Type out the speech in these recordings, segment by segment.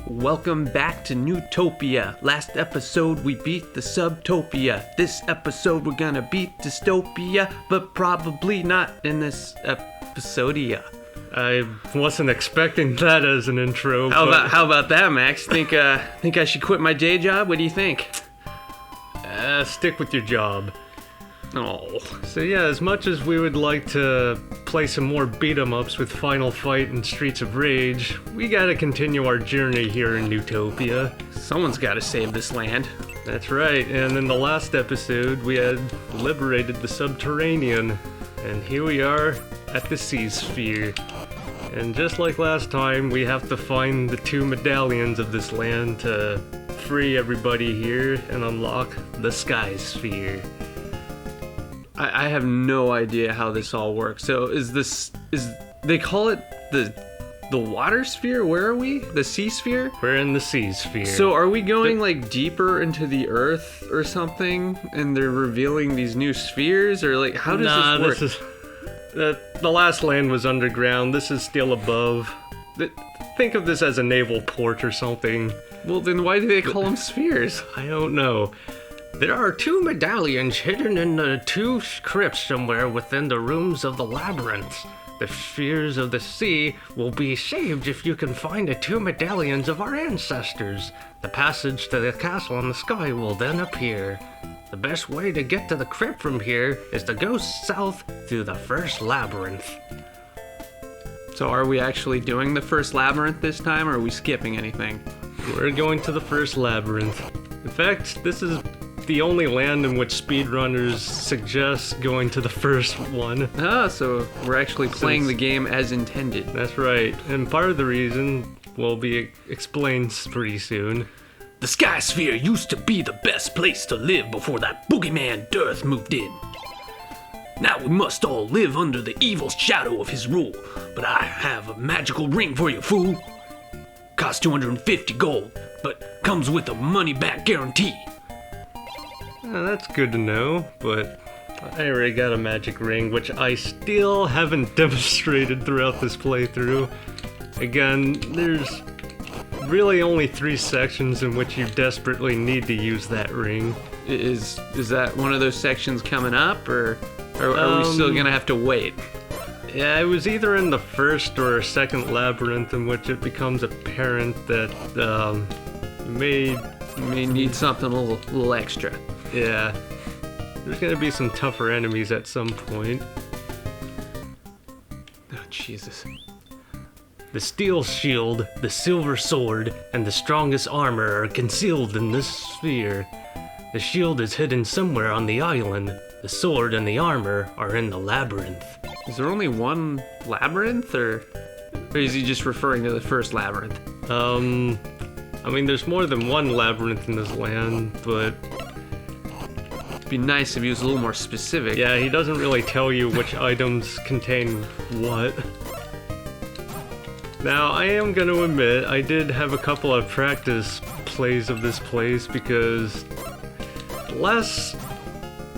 Welcome back to Neutopia. Last episode we beat the Subtopia. This episode we're gonna beat Dystopia, but probably not in this episodia. I wasn't expecting that as an intro. How about that, Max? Think I should quit my day job? What do you think? Stick with your job. Oh. So yeah, as much as we would like to play some more beat-em-ups with Final Fight and Streets of Rage, we gotta continue our journey here in Neutopia. Someone's gotta save this land. That's right, and in the last episode, we had liberated the Subterranean, and here we are at the Sea Sphere. And just like last time, we have to find the 2 medallions of this land to free everybody here and unlock the Sky Sphere. I have no idea how this all works. So is they call it the water sphere? Where are we? The sea sphere? We're in the Sea Sphere. So are we going like deeper into the earth or something, and they're revealing these new spheres, or like how does this work? The last land was underground. This is still above. Think of this as a naval port or something. Well, then why do they call them spheres? I don't know. There are 2 medallions hidden in the 2 crypts somewhere within the rooms of the Labyrinth. The spheres of the sea will be saved if you can find the 2 medallions of our ancestors. The passage to the castle in the sky will then appear. The best way to get to the crypt from here is to go south through the first labyrinth. So are we actually doing the first labyrinth this time, or are we skipping anything? We're going to the first labyrinth. In fact, this is the only land in which speedrunners suggest going to the first one. Ah, so we're actually playing the game as intended. That's right, and part of the reason will be explained pretty soon. The Sky Sphere used to be the best place to live before that boogeyman Dearth moved in. Now we must all live under the evil shadow of his rule, but I have a magical ring for you, fool. Costs 250 gold, but comes with a money-back guarantee. That's good to know, but I already got a magic ring, which I still haven't demonstrated throughout this playthrough. Again, there's really only 3 sections in which you desperately need to use that ring. Is that one of those sections coming up, or are we still gonna have to wait? Yeah, it was either in the first or second labyrinth in which it becomes apparent that you may need something a little extra. Yeah, there's gonna be some tougher enemies at some point. Oh, Jesus. The steel shield, the silver sword, and the strongest armor are concealed in this sphere. The shield is hidden somewhere on the island. The sword and the armor are in the labyrinth. Is there only one labyrinth, or is he just referring to the first labyrinth? I mean, there's more than one labyrinth in this land, but it'd be nice if he was a little more specific. Yeah, he doesn't really tell you which items contain what. Now, I am going to admit, I did have a couple of practice plays of this place because the last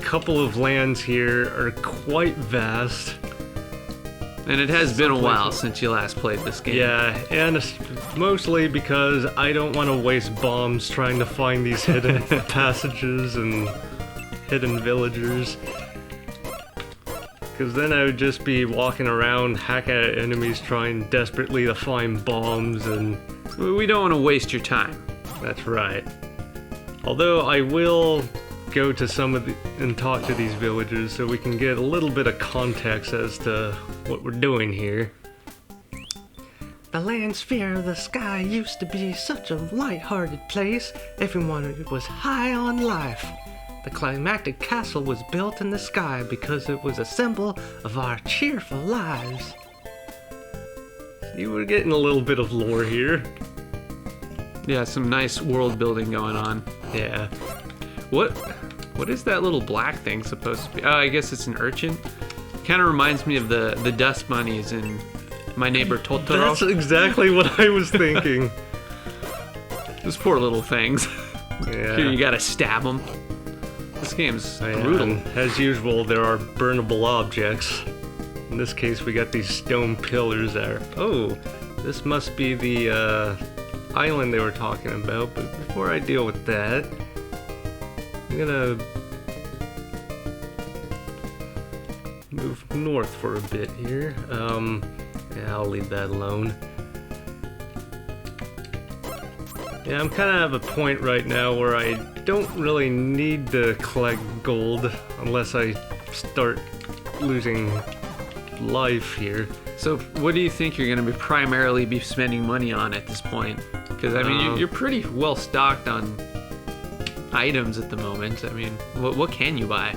couple of lands here are quite vast. And it has been a while since you last played this game. Yeah, and mostly because I don't want to waste bombs trying to find these hidden passages and hidden villagers. Because then I would just be walking around, hacking at enemies, trying desperately to find bombs, and we don't want to waste your time. That's right. Although I will go to some of and talk to these villagers so we can get a little bit of context as to what we're doing here. The land sphere of the sky used to be such a light-hearted place. Everyone was high on life. The climactic castle was built in the sky because it was a symbol of our cheerful lives. You were getting a little bit of lore here. Yeah, some nice world building going on. Yeah. What is that little black thing supposed to be? Oh, I guess it's an urchin. Kind of reminds me of the dust bunnies in My Neighbor Totoro. That's exactly what I was thinking. Those poor little things. Yeah. Here, you gotta stab them. This game's brutal. As usual, there are burnable objects. In this case, we got these stone pillars there. Oh, this must be the island they were talking about. But before I deal with that, I'm gonna move north for a bit here. Yeah, I'll leave that alone. Yeah, I'm kind of at a point right now where I don't really need to collect gold unless I start losing life here. So, what do you think you're going to primarily be spending money on at this point? Because, I mean, you're pretty well stocked on items at the moment. I mean, what can you buy?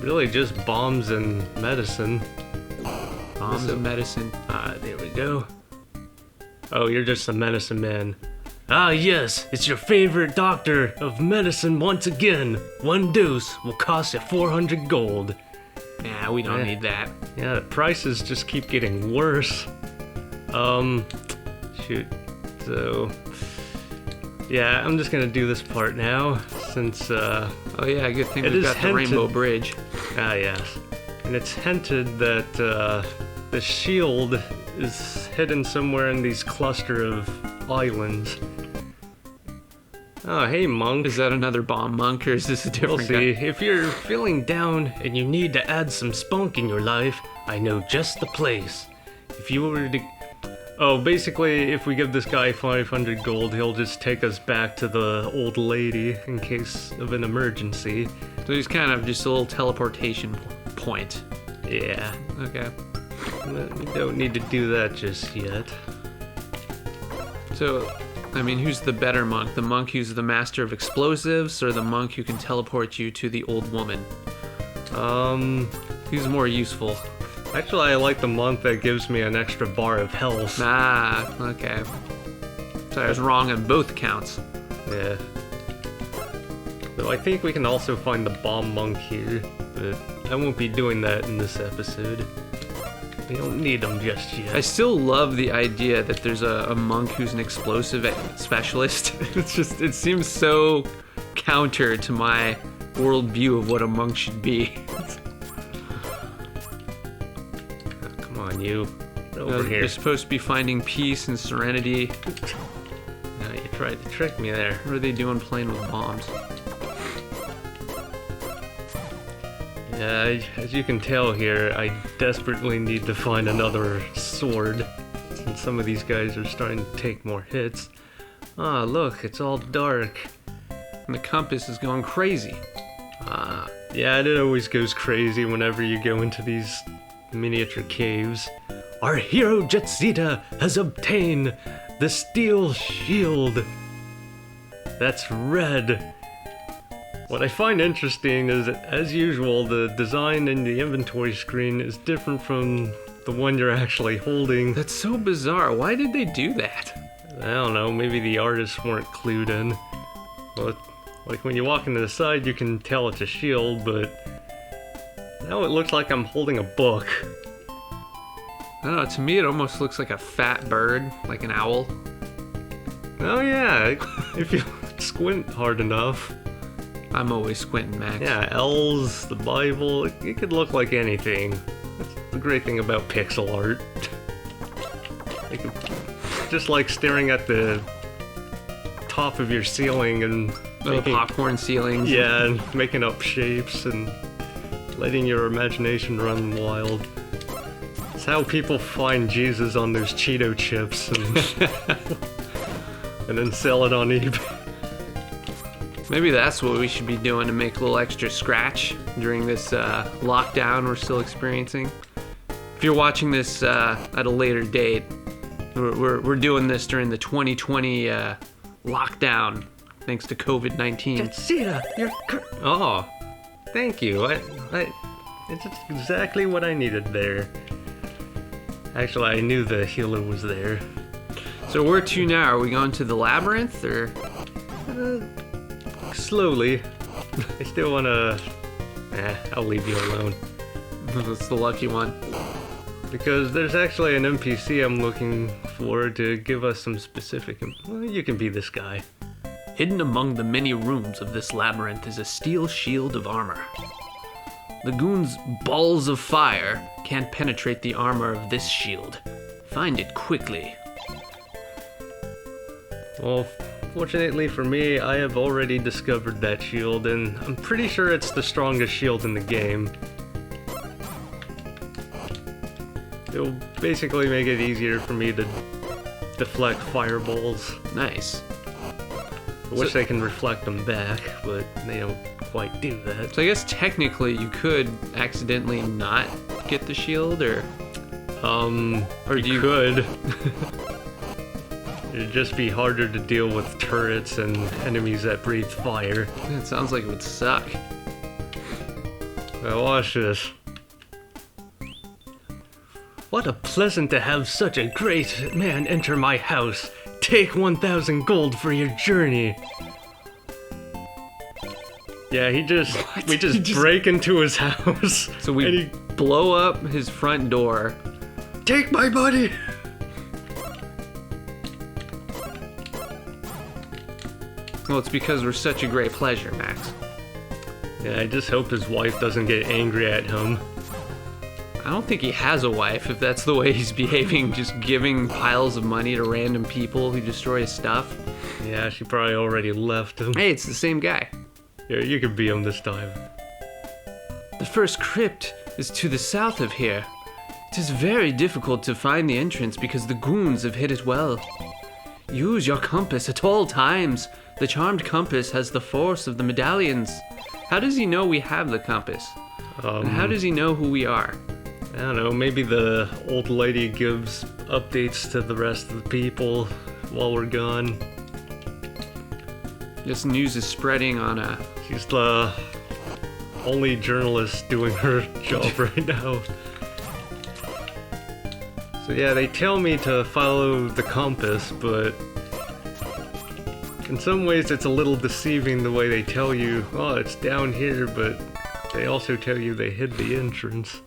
Really just bombs and medicine. Bombs and medicine. There we go. Oh, you're just a medicine man. Ah, yes, it's your favorite doctor of medicine once again. 1 dose will cost you 400 gold. Nah, we don't need that. Yeah, the prices just keep getting worse. Shoot. So, yeah, I'm just gonna do this part now, since, Oh yeah, good thing we've got the Rainbow Bridge. Ah, yes. And it's hinted that, the shield is hidden somewhere in these cluster of islands. Oh, hey, monk. Is that another bomb monk, or is this a different See, guy? if you're feeling down and you need to add some spunk in your life, I know just the place. If you were to... Oh, basically, if we give this guy 500 gold, he'll just take us back to the old lady in case of an emergency. So he's kind of just a little teleportation point. Yeah. Okay. We don't need to do that just yet. So, I mean, who's the better monk? The monk who's the master of explosives, or the monk who can teleport you to the old woman? Who's more useful? Actually, I like the monk that gives me an extra bar of health. Ah, okay. So I was wrong on both counts. Yeah. Though I think we can also find the bomb monk here, but I won't be doing that in this episode. We don't need them just yet. I still love the idea that there's a monk who's an explosive specialist. It seems so counter to my worldview of what a monk should be. Come on, you. Over here. You're supposed to be finding peace and serenity. No, you tried to trick me there. What are they doing playing with bombs? Yeah, as you can tell here, I desperately need to find another sword, since some of these guys are starting to take more hits. Ah, look, it's all dark. And the compass is going crazy. Yeah, it always goes crazy whenever you go into these miniature caves. Our hero Jetsita has obtained the steel shield. That's red. What I find interesting is that, as usual, the design in the inventory screen is different from the one you're actually holding. That's so bizarre. Why did they do that? I don't know, maybe the artists weren't clued in. Well, like when you walk into the side, you can tell it's a shield, but now it looks like I'm holding a book. I don't know, to me it almost looks like a fat bird, like an owl. Oh yeah, if you squint hard enough. I'm always squinting, Max. Yeah, L's, the Bible, it could look like anything. That's the great thing about pixel art. Just like staring at the top of your ceiling and Little popcorn ceilings. Yeah, and making up shapes and letting your imagination run wild. It's how people find Jesus on those Cheeto chips and then sell it on eBay. Maybe that's what we should be doing to make a little extra scratch during this lockdown we're still experiencing. If you're watching this at a later date, we're doing this during the 2020 lockdown, thanks to COVID-19. Jetsita, you're oh, thank you. It's exactly what I needed there. Actually, I knew the healer was there. So where to now? Are we going to the Labyrinth, or? Slowly. I still wanna... I'll leave you alone. That's the lucky one. Because there's actually an NPC I'm looking for to give us some specific... Well, you can be this guy. Hidden among the many rooms of this labyrinth is a steel shield of armor. The goons' balls of fire can't penetrate the armor of this shield. Find it quickly. Well, fortunately for me, I have already discovered that shield, and I'm pretty sure it's the strongest shield in the game. It'll basically make it easier for me to deflect fireballs. Nice. I wish they can reflect them back, but they don't quite do that. So I guess technically you could accidentally not get the shield, or You could. It'd just be harder to deal with turrets and enemies that breathe fire. it sounds like it would suck. Now watch this. What a pleasant to have such a great man enter my house. Take 1,000 gold for your journey. Yeah, we just break into his house. So we blow up his front door. Take my money! Well, it's because we're such a great pleasure, Max. Yeah, I just hope his wife doesn't get angry at him. I don't think he has a wife if that's the way he's behaving, just giving piles of money to random people who destroy his stuff. Yeah, she probably already left him. Hey, it's the same guy. Yeah, you could be him this time. The First Crypt is to the south of here. It is very difficult to find the entrance because the goons have hid it well. Use your compass at all times. The charmed compass has the force of the medallions. How does he know we have the compass? And how does he know who we are? I don't know, maybe the old lady gives updates to the rest of the people while we're gone. This news is spreading on a... She's the only journalist doing her job right now. So yeah, they tell me to follow the compass, but in some ways it's a little deceiving the way they tell you, oh, it's down here, but they also tell you they hid the entrance.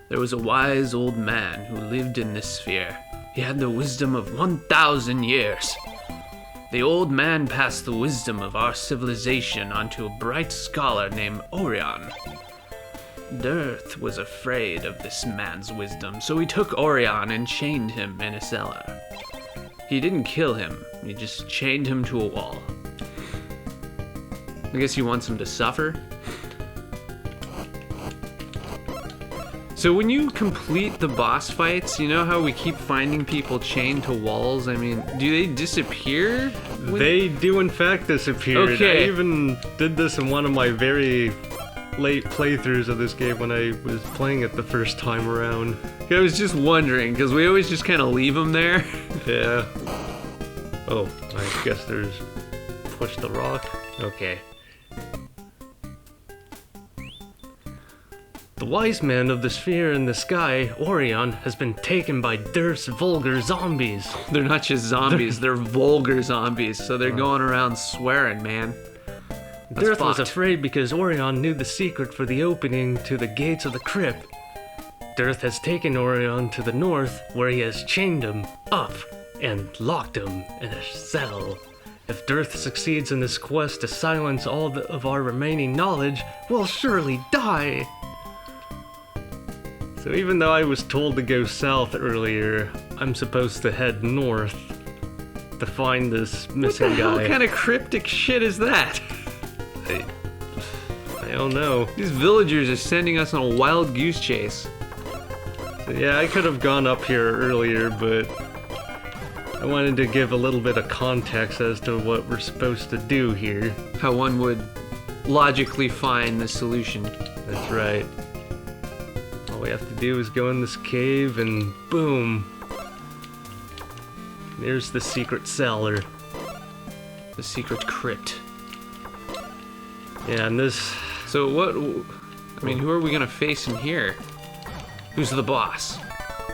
There was a wise old man who lived in this sphere. He had the wisdom of 1,000 years. The old man passed the wisdom of our civilization onto a bright scholar named Orion. Dearth was afraid of this man's wisdom, so he took Orion and chained him in a cellar. He didn't kill him, he just chained him to a wall. I guess he wants him to suffer. So when you complete the boss fights, you know how we keep finding people chained to walls? I mean, do they disappear? They do in fact disappear. Okay. I even did this in one of my very late playthroughs of this game when I was playing it the first time around. I was just wondering, because we always just kind of leave them there. Yeah. Oh, I guess there's... Push the rock? Okay. The wise man of the sphere in the sky, Orion, has been taken by Dearth's vulgar zombies. They're not just zombies, they're vulgar zombies, so they're going around swearing, man. Dearth was afraid because Orion knew the secret for the opening to the gates of the crypt. Dearth has taken Orion to the north, where he has chained him up and locked him in a cell. If Dearth succeeds in this quest to silence all of our remaining knowledge, we'll surely die. So even though I was told to go south earlier, I'm supposed to head north to find this missing guy. What kind of cryptic shit is that? I don't know. These villagers are sending us on a wild goose chase. So yeah, I could have gone up here earlier, but I wanted to give a little bit of context as to what we're supposed to do here. How one would logically find the solution. That's right. All we have to do is go in this cave and boom. There's the secret cellar. The secret crypt. Yeah, and this... So what... I mean, who are we gonna face in here? Who's the boss?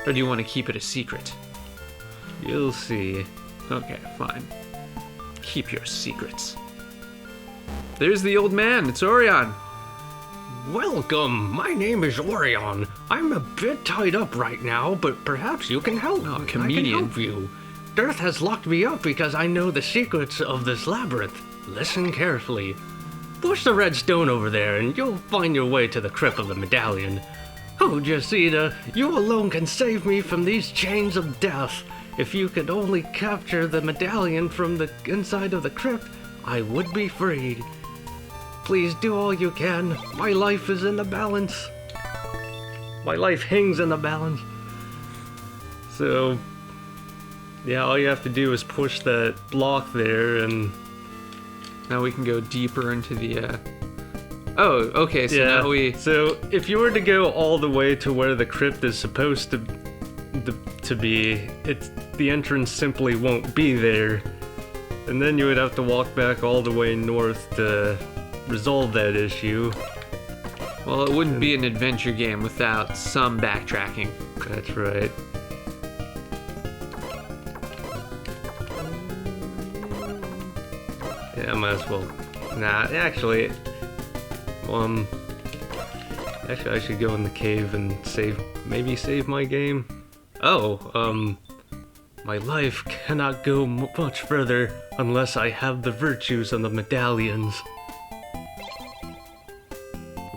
Or do you want to keep it a secret? You'll see. Okay, fine. Keep your secrets. There's the old man. It's Orion. Welcome, my name is Orion. I'm a bit tied up right now, but perhaps you can help. Oh, I comedian. can help you. Dearth has locked me up because I know the secrets of this labyrinth. Listen carefully. Push the red stone over there and you'll find your way to the crypt of the medallion. Oh, Jacita, you alone can save me from these chains of death. If you could only capture the medallion from the inside of the crypt, I would be freed. Please do all you can. My life is in the balance. My life hangs in the balance. So, yeah, all you have to do is push that block there and... Now we can go deeper into the, Oh, okay, so yeah, now we... So, if you were to go all the way to where the crypt is supposed to be, the entrance simply won't be there. And then you would have to walk back all the way north to resolve that issue. Well, it wouldn't be an adventure game without some backtracking. That's right. Yeah, I might as well. Nah, actually, I should go in the cave and maybe save my game. Oh, my life cannot go much further unless I have the virtues of the medallions.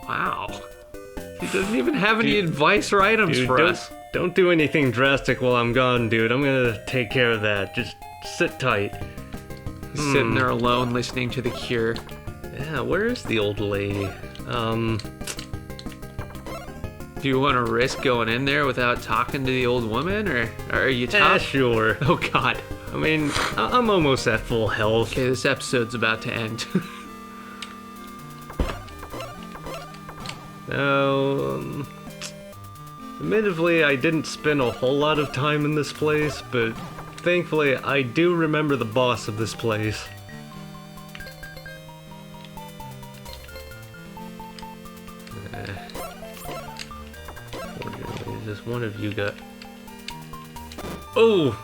Wow. He doesn't even have any advice or items for us. Don't do anything drastic while I'm gone, dude. I'm gonna take care of that. Just sit tight. He's sitting there alone listening to The Cure. Yeah, where is the old lady? Do you want to risk going in there without talking to the old woman, or are you tough? Sure. Oh, God. I mean, I'm almost at full health. Okay, this episode's about to end. Now, admittedly, I didn't spend a whole lot of time in this place, but thankfully, I do remember the boss of this place. Fortunately, just one of you got... Oh!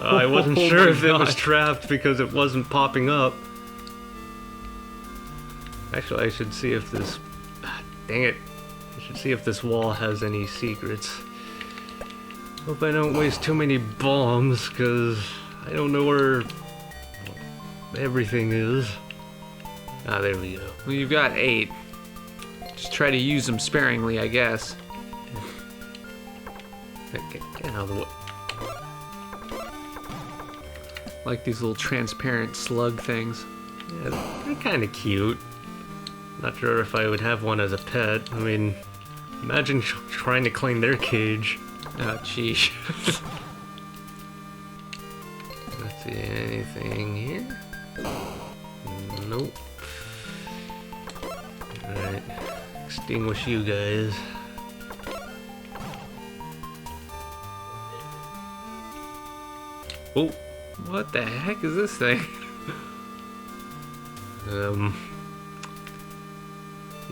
I wasn't Oh sure my if it was God. trapped because it wasn't popping up. Actually, I should see if this... Dang it. I should see if this wall has any secrets. Hope I don't waste too many bombs, because I don't know where everything is. Ah, there we go. Well, you've got 8. Just try to use them sparingly, I guess. Get out of the way. Like these little transparent slug things. Yeah, they're kind of cute. Not sure if I would have one as a pet. I mean, imagine trying to clean their cage. Oh, jeez. Let's see, anything here? Nope. Alright, extinguish you guys. Oh, What the heck is this thing?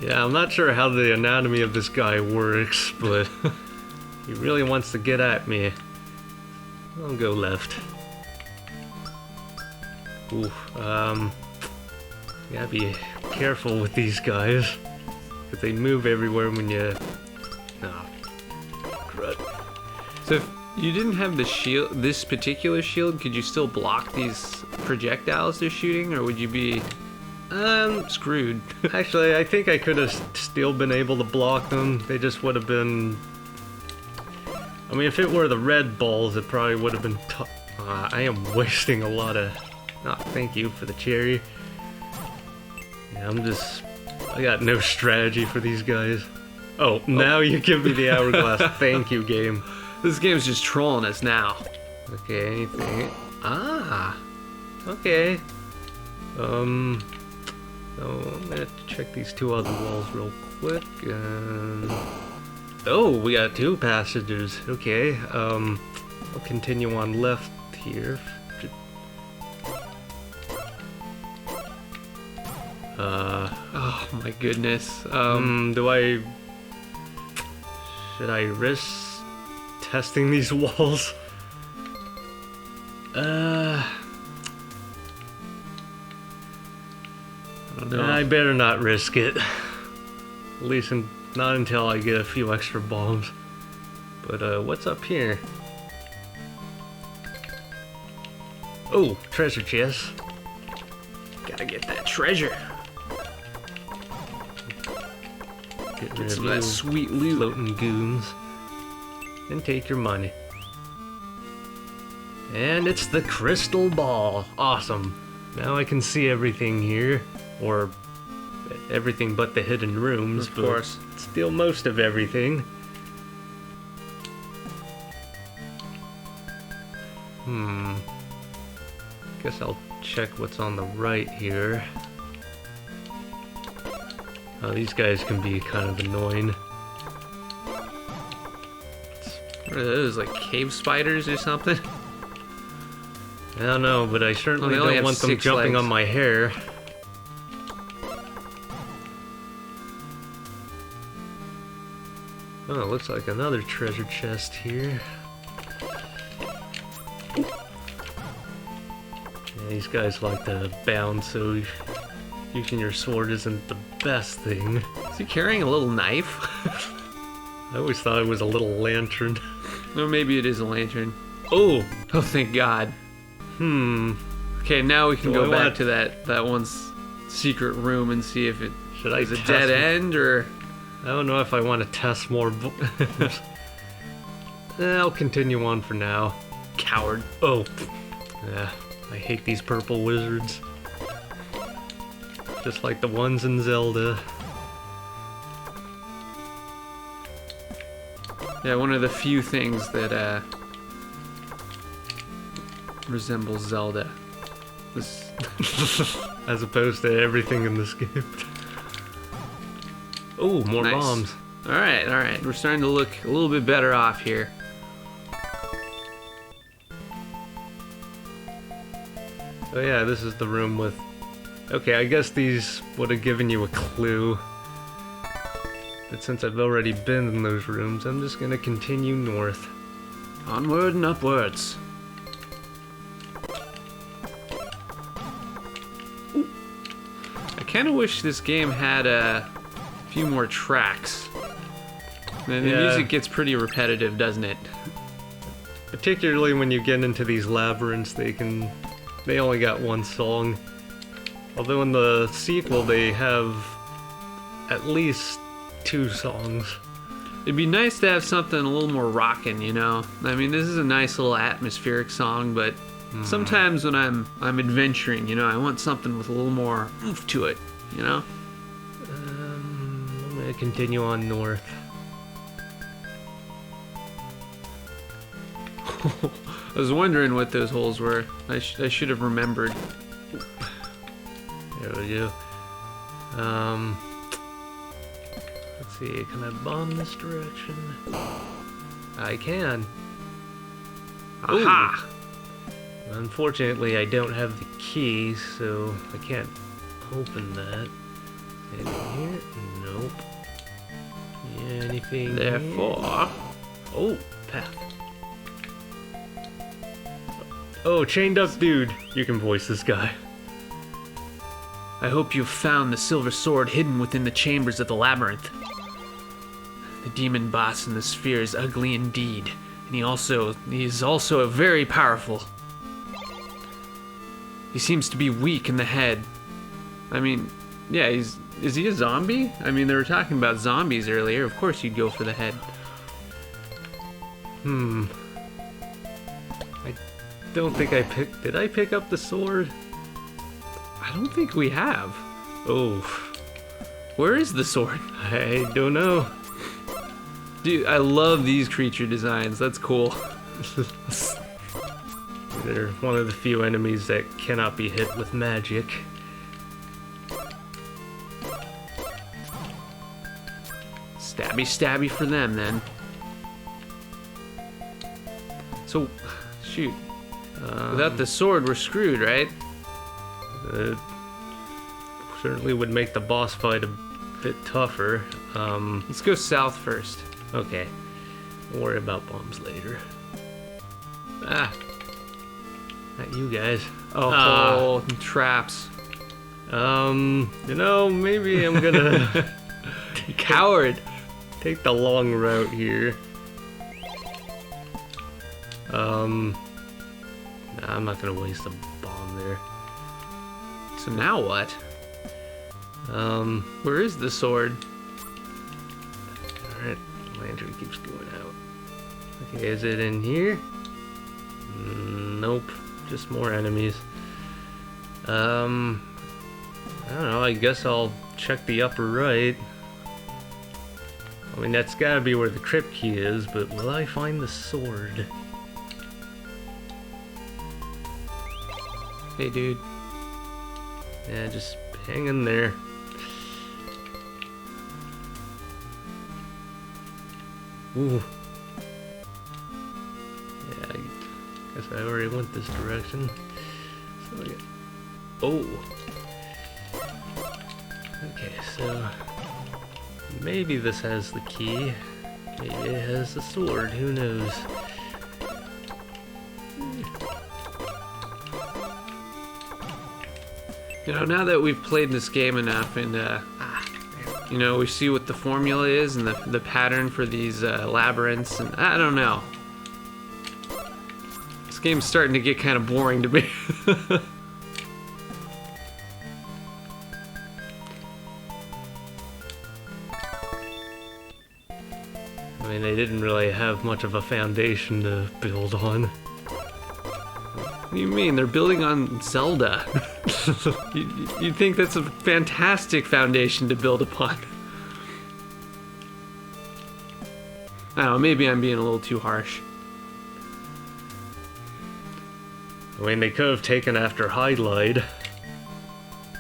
yeah, I'm not sure how the anatomy of this guy works, but he really wants to get at me. I'll go left. Ooh, gotta be careful with these guys, because they move everywhere when you... Oh, crud. So if you didn't have the shield, this particular shield, could you still block these projectiles they're shooting, or would you be screwed? Actually, I think I could have still been able to block them. They just would have been... I mean, if it were the red balls, it probably would have been tough. I am wasting a lot of... Oh, thank you for the cherry. Yeah, I got no strategy for these guys. Oh, now you give me the hourglass. Thank you, game. This game's just trolling us now. Okay, anything? Ah! Okay. So I'm gonna have to check these 2 other walls real quick. Oh, we got 2 passages. Okay, I'll continue on left here. Oh my goodness. Should I risk testing these walls? I don't know. I better not risk it. At least not until I get a few extra bombs. But what's up here? Oh, treasure chest. Gotta get that treasure. Get rid Get of some of that you sweet loot. floating goons. And take your money. And it's the crystal ball. Awesome. Now I can see everything here. Or everything but the hidden rooms. Of course. But still most of everything. Guess I'll check what's on the right here. Oh, these guys can be kind of annoying. What are those, like cave spiders or something? I don't know, but I certainly they only don't have want them 6 jumping legs. on my hair. Oh, it looks like another treasure chest here. Yeah, these guys like to bounce, so using your sword isn't the best thing. Is he carrying a little knife? I always thought it was a little lantern. Or maybe it is a lantern. Oh! Oh, thank God. Okay, now we can Do I go back want- to that one's secret room and see if it Should I is a test dead it? end or... I don't know if I want to test more. I'll continue on for now. Coward. Oh, yeah, I hate these purple wizards. Just like the ones in Zelda. Yeah, one of the few things that resembles Zelda. This As opposed to everything in this game. Oh, more Nice. bombs. all right. We're starting to look a little bit better off here. Oh yeah, this is the room with... Okay, I guess these would have given you a clue. But since I've already been in those rooms, I'm just gonna continue north. Onward and upwards. I kind of wish this game had a few more tracks. And the Yeah. music gets pretty repetitive, doesn't it? Particularly when you get into these labyrinths, they only got one song. Although in the sequel they have at least 2 songs. It'd be nice to have something a little more rockin', you know? I mean, this is a nice little atmospheric song, but sometimes when I'm adventuring, you know, I want something with a little more oomph to it, you know? I'm gonna continue on north. I was wondering what those holes were. I should have remembered. There we go. Let's see, can I bomb this direction? I can. Aha! Unfortunately, I don't have the key, so I can't open that. Anything here? Nope. Anything here? Therefore, Oh, path. Oh, chained up dude. You can voice this guy. I hope you've found the silver sword hidden within the chambers of the labyrinth. The demon boss in the sphere is ugly indeed, and he is also very powerful. He seems to be weak in the head. I mean, yeah, is he a zombie? I mean, they were talking about zombies earlier. Of course you'd go for the head. I don't think I picked... Did I pick up the sword? I don't think we have. Oh, Where is the sword? I don't know. Dude, I love these creature designs. That's cool. They're one of the few enemies that cannot be hit with magic. Stabby stabby for them then. So, shoot. Without the sword, we're screwed, right? Certainly would make the boss fight a bit tougher. Let's go south first. Okay. We'll worry about bombs later. Ah. Not you guys. Oh, traps. You know, maybe I'm gonna Coward. take the long route here. Nah, I'm not gonna waste a bomb there. So now what? Where is the sword? Alright, lantern keeps going out. Okay, is it in here? Nope, just more enemies. I don't know, I guess I'll check the upper right. I mean, that's gotta be where the crypt key is, but will I find the sword? Hey, dude. Yeah, just hang in there. Ooh. Yeah, I guess I already went this direction. So I get... Oh! Okay, so... maybe this has the key. Maybe it has the sword, who knows? You know, now that we've played this game enough and, you know, we see what the formula is and the pattern for these labyrinths, and I don't know. This game's starting to get kind of boring to me. I mean, they didn't really have much of a foundation to build on. What do you mean? They're building on Zelda. You'd think that's a fantastic foundation to build upon. I don't know, maybe I'm being a little too harsh. I mean, they could have taken after Highlight.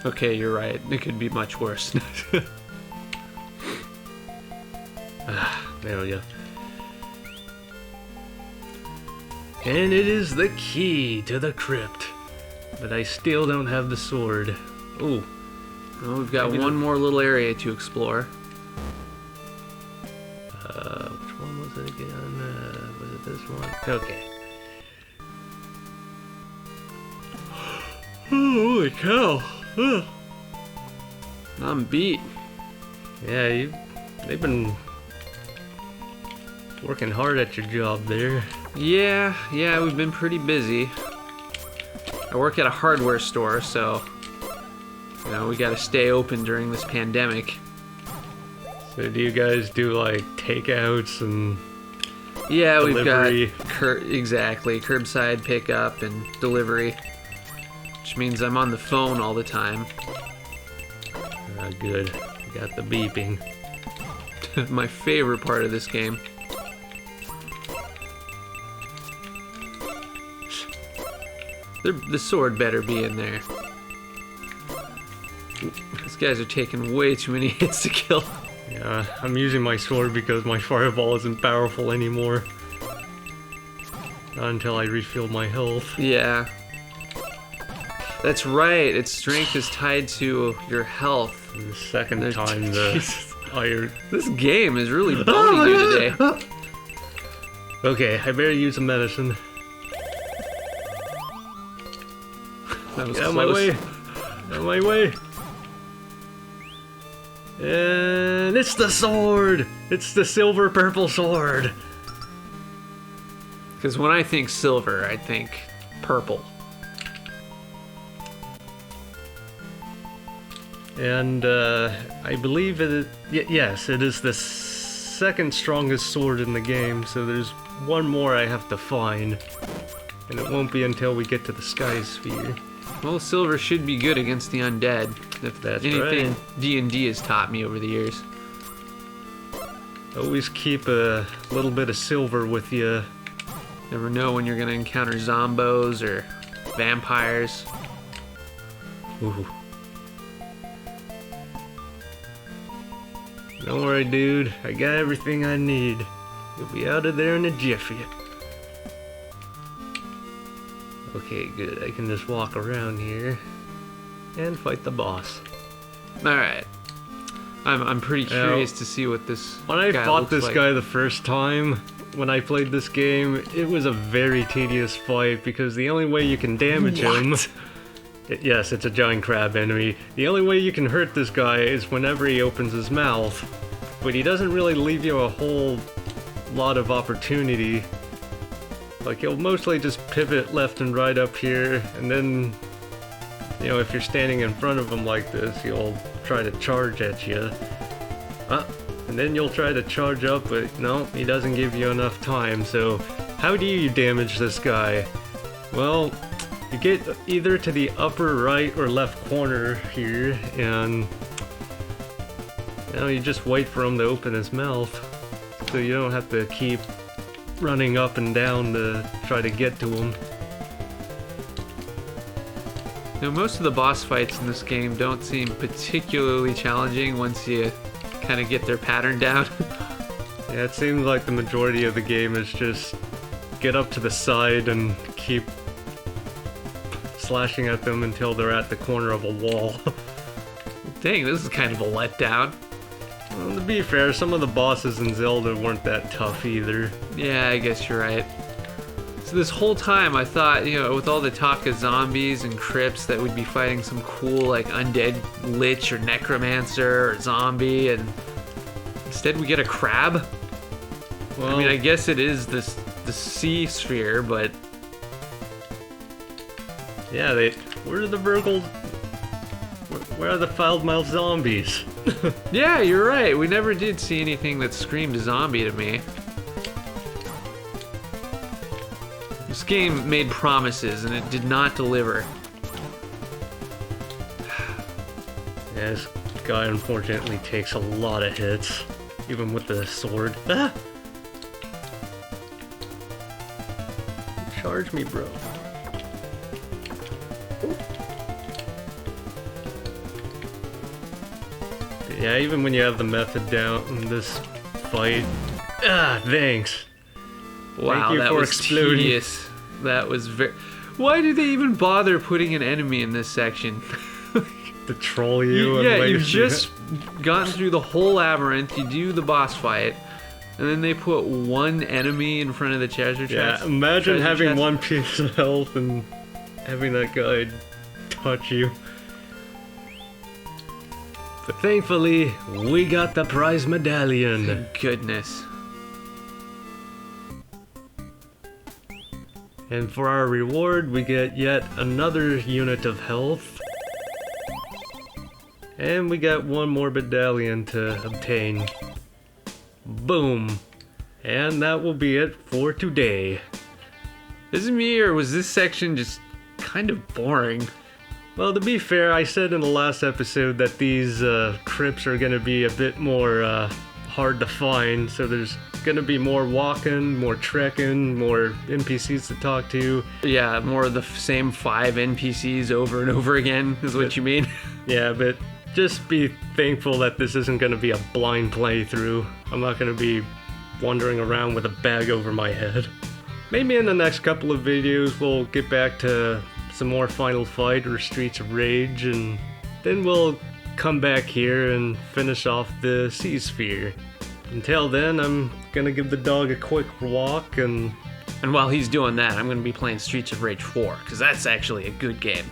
Okay, you're right. It could be much worse. There we go. And it is the key to the crypt. But I still don't have the sword. Ooh. Well, we've got Maybe one more little area to explore. Which one was it again? Was it this one? Okay. Holy cow. I'm beat. Yeah, they've been working hard at your job there. Yeah, we've been pretty busy. I work at a hardware store, so, you know, we gotta stay open during this pandemic. So do you guys do like takeouts and Yeah, delivery? we've got exactly curbside pickup and delivery, which means I'm on the phone all the time. Good. You got the beeping. My favorite part of this game. The sword better be in there. These guys are taking way too many hits to kill. Yeah, I'm using my sword because my fireball isn't powerful anymore. Not until I refill my health. Yeah. That's right, its strength is tied to your health. And the second time the iron... This game is really boning you today. Okay, I better use some medicine. That was Get out of close. my way! Out of my way! And it's the sword! It's the silver purple sword! Because when I think silver, I think purple. And I believe yes, it is the second strongest sword in the game, so there's one more I have to find. And it won't be until we get to the Sky Sphere. Well, silver should be good against the undead. If That's anything right. D&D has taught me over the years. Always keep a little bit of silver with you. Never know when you're gonna encounter zombos or vampires. Ooh. Don't worry, dude. I got everything I need. You'll be out of there in a jiffy. Okay, good. I can just walk around here and fight the boss. Alright. I'm pretty Now, curious to see what this When I guy fought looks this like. guy the first time, when I played this game, it was a very tedious fight because the only way you can damage him... Yes, it's a giant crab enemy. The only way you can hurt this guy is whenever he opens his mouth. But he doesn't really leave you a whole lot of opportunity Like, he'll mostly just pivot left and right up here, and then, you know, if you're standing in front of him like this, he'll try to charge at you. And then you'll try to charge up, but no, he doesn't give you enough time. So how do you damage this guy? Well, you get either to the upper right or left corner here, and you know, you just wait for him to open his mouth, so you don't have to keep running up and down to try to get to him. You know, most of the boss fights in this game don't seem particularly challenging once you kind of get their pattern down. Yeah, it seems like the majority of the game is just get up to the side and keep slashing at them until they're at the corner of a wall. Dang, this is kind of a letdown. Well, to be fair, some of the bosses in Zelda weren't that tough either. Yeah, I guess you're right. So this whole time I thought, you know, with all the talk of zombies and crypts that we'd be fighting some cool like undead lich or necromancer or zombie, and instead we get a crab. Well, I mean, I guess it is the sea sphere, but yeah, where are the Virgil? Where are the foul-mouthed zombies? yeah, you're right. We never did see anything that screamed zombie to me. This game made promises and it did not deliver. Yeah, this guy unfortunately takes a lot of hits, even with the sword. Ah! Charge me, bro. Yeah, even when you have the method down in this fight. Ah, thanks. Wow, Thank you that for was exploding. tedious. That was very... Why did they even bother putting an enemy in this section? To troll you. and Yeah, make you've you- just gotten through the whole labyrinth, you do the boss fight, and then they put one enemy in front of the treasure chest. Yeah, imagine treasure having chest. one piece of health and having that guy touch you. But thankfully, we got the prize medallion. Goodness. And for our reward, we get yet another unit of health. And we got one more medallion to obtain. Boom. And that will be it for today. Is it me, or was this section just kind of boring? Well, to be fair, I said in the last episode that these crypts are going to be a bit more hard to find, so there's going to be more walking, more trekking, more NPCs to talk to. Yeah, more of the same 5 NPCs over and over again, is what you mean? Yeah, but just be thankful that this isn't going to be a blind playthrough. I'm not going to be wandering around with a bag over my head. Maybe in the next couple of videos we'll get back to some more Final Fight or Streets of Rage, and then we'll come back here and finish off the Sea Sphere. Until then, I'm gonna give the dog a quick walk, and And while he's doing that, I'm going to be playing Streets of Rage 4, because that's actually a good game.